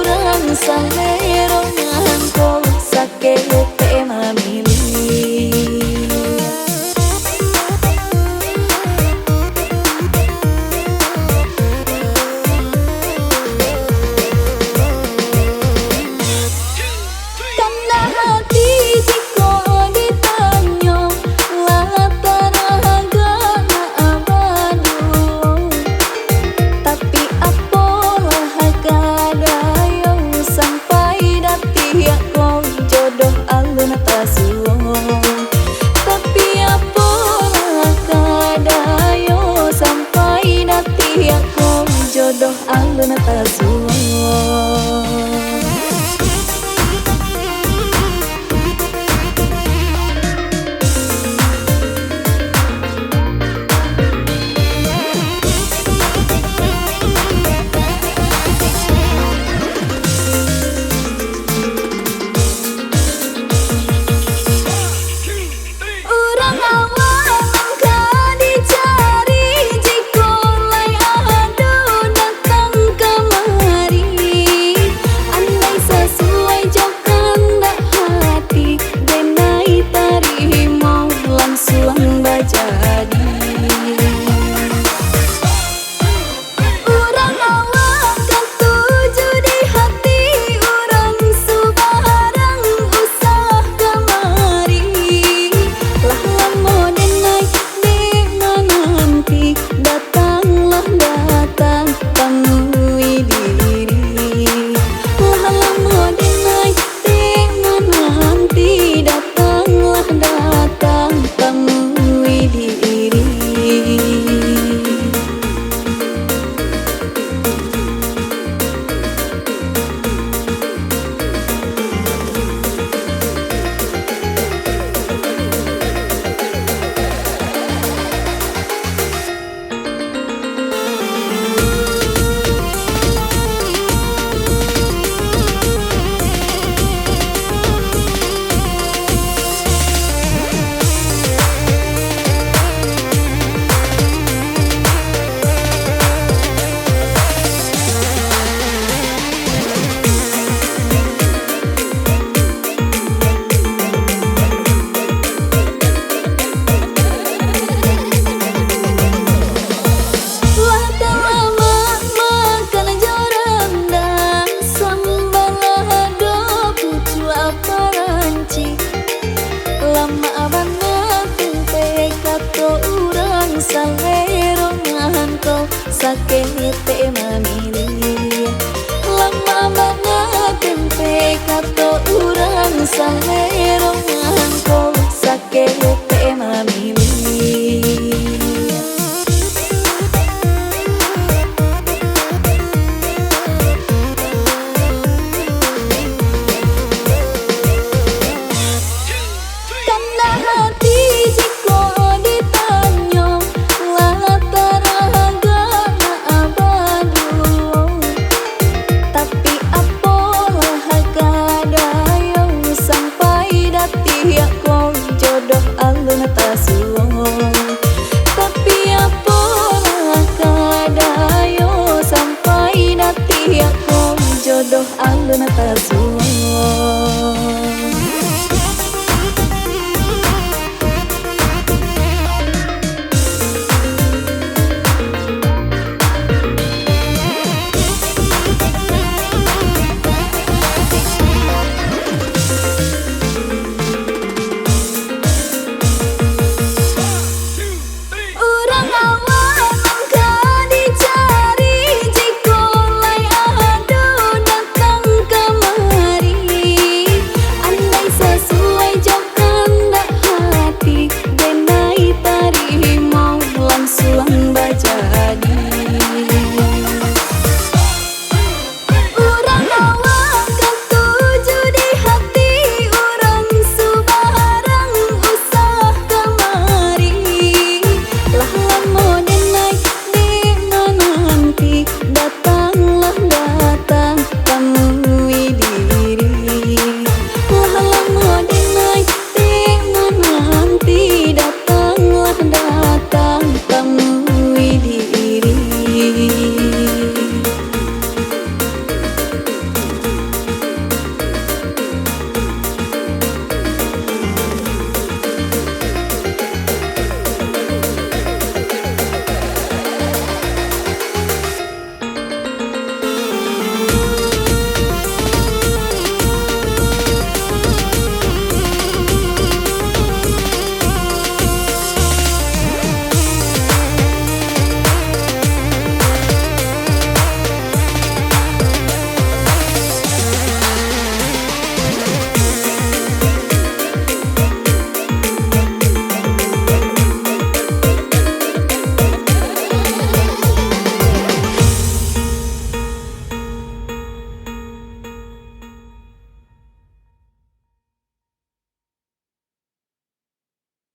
urang salero ngangko sakete mamili. Karena hati jika ditanya latar agama abadu, tapi apalah kada yang sampai dati aku jodoh alun tasuo. Tapi apalah kada yang sampai dati aku jodoh alun tasuo. Salero ngangko sakete mamili. Lama banget tempe kato urang salero ngangko sakete mamili. Karena hati jika ditanya latar agama abadu, tapi apalah kada yang sampai dati aku jodoh alun tasuo. Tapi apalah kada yang sampai dati aku jodoh alun tasuo.